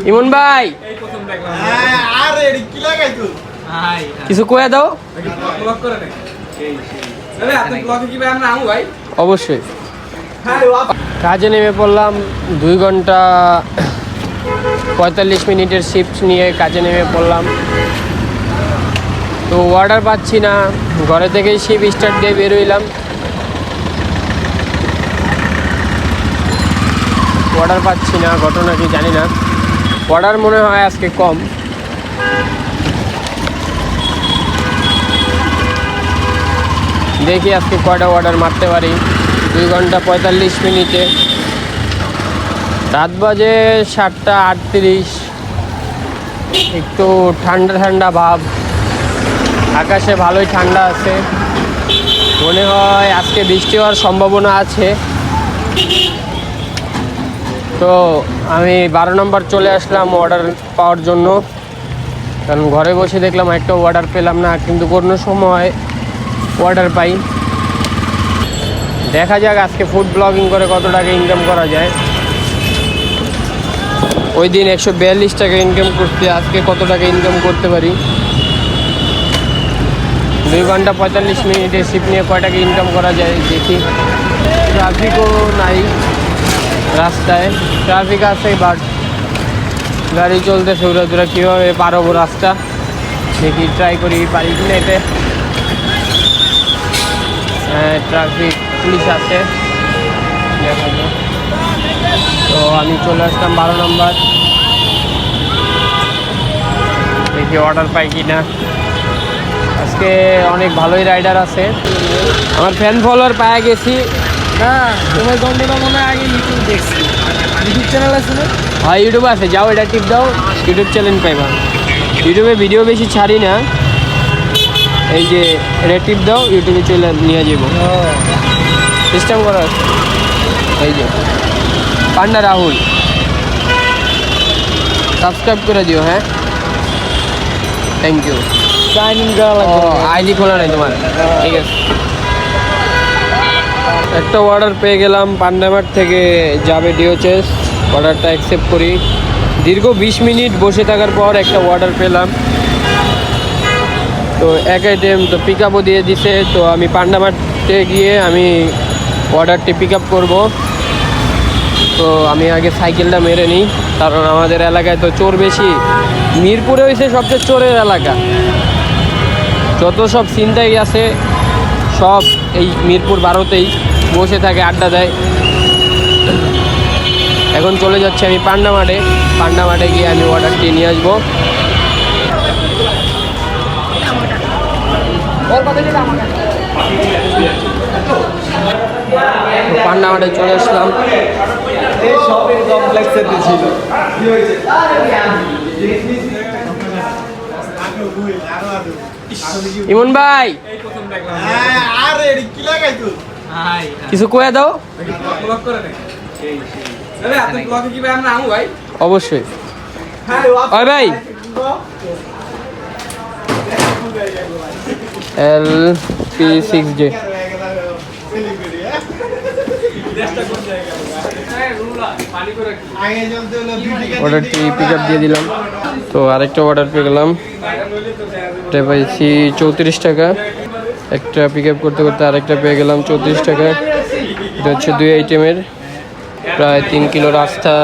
ইমন ভাই কিছু কয়ে দাও। অবশ্যই কাজে নেমে পড়লাম। 2 ঘন্টা 45 মিনিটের শিফট নিয়ে কাজে নেমে পড়লাম। তো অর্ডার পাচ্ছি না, ঘরে থেকেই শিফট স্টার্ট দিয়ে বেরোইলাম। অর্ডার পাচ্ছি না, ঘটনা কি জানি না। অর্ডার মনে হয় আজকে কম। দেখি আজকে কয়টা অর্ডার মারতে পারি। 2 ঘন্টা 45 মিনিটে। রাত বাজে 7টা 38। একটু ঠান্ডা ঠান্ডা ভাব, আকাশে ভালোই ঠান্ডা আছে। মনে হয় আজকে বৃষ্টি হওয়ার সম্ভাবনা আছে। তো আমি 12 নম্বর চলে আসলাম অর্ডার পাওয়ার জন্য, কারণ ঘরে বসে দেখলাম একটা অর্ডার পেলাম না, কিন্তু কোনো সময় অর্ডার পাই। দেখা যাক আজকে ফুড ব্লগিং করে কত টাকা ইনকাম করা যায়। ওই দিন 142 টাকা ইনকাম করতে, আজকে কত টাকা ইনকাম করতে পারি। 2 ঘন্টা 45 মিনিটে শিপ নিয়ে কয় টাকা ইনকাম করা যায় দেখি। ট্রাফিকও নাই রাস্তায়, ট্রাফিক আছে বাট গাড়ি চলতেছে উড়াধুরা। কীভাবে পারবো রাস্তা দেখি, ট্রাই করি পারি কিনা এতে। ট্রাফিক পুলিশ আছে, তো আমি চলে আসলাম 12 নম্বর। দেখি অর্ডার পাই কি না। আজকে অনেক ভালোই রাইডার আছে, আমার ফ্যান ফলোয়ার পায়ে গেছি। না তোমার গন্ধটা মনে হয় আগে ইউটিউব দেখছি। ইউটিউব চ্যানেল আছে না? হ্যাঁ ইউটিউবে আছে, যাও এটা টিপ দাও, ইউটিউব চ্যানেল পাইবা। ইউটিউবে ভিডিও বেশি ছাড়ি না, এই যে এটা টিপ দাও, ইউটিউবে চলে নিয়ে যাবো। সিস্টেম করা আছে। এই যে পান্ডা রাহুল, সাবস্ক্রাইব করে দিও। হ্যাঁ থ্যাংক ইউ। সাইন ইন করা লাগবে। আইডি খোলা নেই তোমার? ঠিক আছে। একটা অর্ডার পেয়ে গেলাম পান্ডামার থেকে, যাবে ডিওচেস। অর্ডারটা অ্যাকসেপ্ট করি। দীর্ঘ 20 মিনিট বসে থাকার পর একটা অর্ডার পেলাম। তো এক আইটেম তো পিক আপও দিয়ে দিছে। তো আমি পান্ডামারতে গিয়ে আমি অর্ডারটি পিক আপ করবো। তো আমি আগে সাইকেলটা মেরে নিই, কারণ আমাদের এলাকায় তো চোর বেশি। মিরপুরে হয়েছে সবচেয়ে চোরের এলাকা। যত সব ছিনতাই আছে সব এই মিরপুর 12তেই বসে থাকে, আড্ডা দেয়। এখন চলে যাচ্ছি আমি পান্ডামারে। পান্ডামারে গিয়ে আমি অর্ডারটি নিয়ে আসবো। পান্ডামারে চলে আসলাম। এই শপিং কমপ্লেক্সে ছিল। ইমন ভাই কিছু কয়ে দাও। অবশ্যই ভাই ভাই। LP6J অর্ডারটি পিক আপ দিয়ে দিলাম। তো আরেকটা অর্ডার পেয়ে গেলাম, এটা পাইছি 34 টাকা। একটা পিক আপ করতে করতে আরেকটা পেয়ে গেলাম 34 টাকা। এটা হচ্ছে 2 আইটেমের, প্রায় 3 কিলো রাস্তা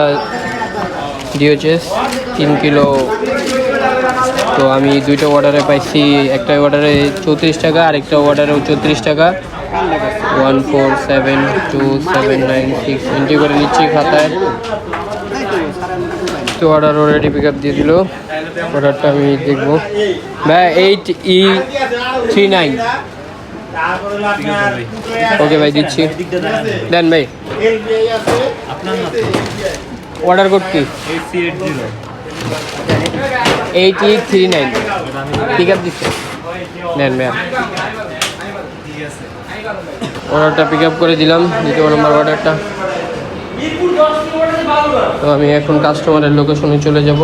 দিয়েছে, 3 কিলো। তো আমি 2টা অর্ডারে পাইছি, একটা অর্ডারে 34 টাকা, আরেকটা অর্ডারেও 34 টাকা। 147279 এন্ট্রি করে নিচ্ছি খাতায়। তো অর্ডার অলরেডি পিক আপ দিয়ে দিল। অর্ডারটা আমি দেখবো। ভাই 8E39। ওকে ভাই দিচ্ছি, দেন ভাই। অর্ডার কোড কি? 8E39 পিক আপ দিচ্ছে, দেন ভাই। অর্ডারটা পিক আপ করে দিলাম, 2 নম্বর অর্ডারটা। তো আমি এখন কাস্টমারের লোকেশনে চলে যাব।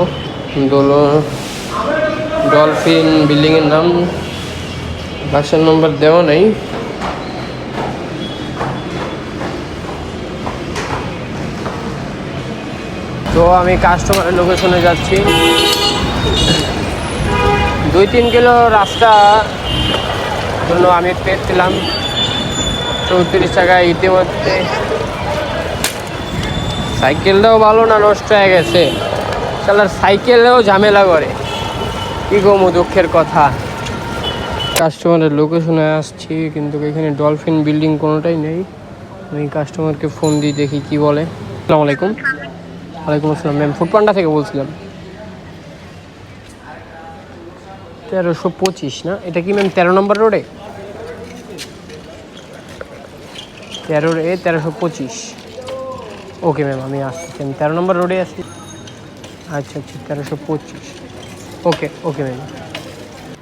ডলফিন বিল্ডিংয়ের নাম, বাসার নম্বর দেওয়া নেই। তো আমি কাস্টমারের লোকেশনে যাচ্ছি। 2-3 কিলো রাস্তা জন্য আমি পেয়েছিলাম 34 টাকা। ইতিমধ্যে সাইকেলটাও ভালো না, নষ্ট হয়ে গেছে। চালার সাইকেলেও ঝামেলা করে, কি গো দুঃখের কথা। কাস্টমারের লোকেশনে আসছি, কিন্তু এখানে ডলফিন বিল্ডিং কোনোটাই নেই। আমি কাস্টমারকে ফোন দিয়ে দেখি কি বলে। আসসালামু আলাইকুম। ওয়ালাইকুম আসসালাম ম্যাম, ফুডপান্ডা থেকে বলছিলাম। 1325 না? এটা কি ম্যাম 13 নম্বর রোডে? 1325। ওকে ম্যাম, আমি আসতেছি। আমি 13 নম্বর রোডে আসছি। আচ্ছা আচ্ছা, 1325। ওকে ওকে ম্যাম।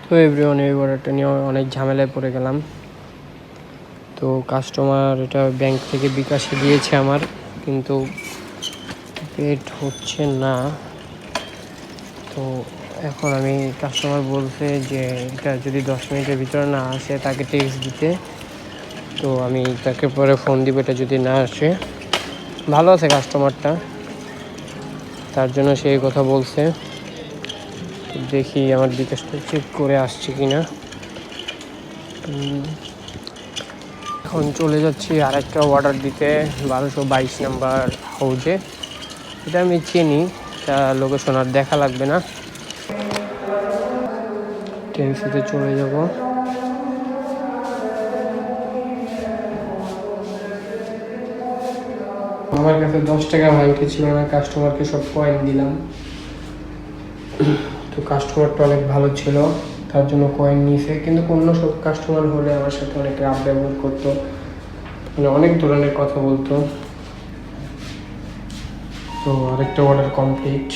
তো এভরিওয়ান, এই অর্ডারটা নিয়ে অনেক ঝামেলায় পড়ে গেলাম। তো কাস্টমার এটা ব্যাংক থেকে বিকাশে দিয়েছে আমার, কিন্তু পেড হচ্ছে না। তো এখন আমি কাস্টমার বলছে যে এটা যদি 10 মিনিটের ভিতরে না আসে তাকে টেক্সট দিতে। তো আমি তাকে পরে ফোন দিব এটা যদি না আসে। ভালো আছে কাস্টমারটা, তার জন্য সেই কথা বলছে। দেখি আমার বিকাশটা চেক করে আসছে কিনা। এখন চলে যাচ্ছি আরেকটা অর্ডার দিতে 1222 নাম্বার হাউজে। এটা আমি চিনি, তা লোকেশন আর দেখা লাগবে না। টেন্সিতে চলে যাব। আমার কাছে 10 টাকা ভাঙতে ছিল না, কাস্টমারকে সব কয়েন দিলাম। তো কাস্টমারটা অনেক ভালো ছিল, তার জন্য কয়েন নিয়েছে। কিন্তু অন্য সব কাস্টমার হলে আমার সাথে অনেক রাফ ব্যবহার করতো, মানে অনেক ধরনের কথা বলতো। তো আরেকটা অর্ডার কমপ্লিট।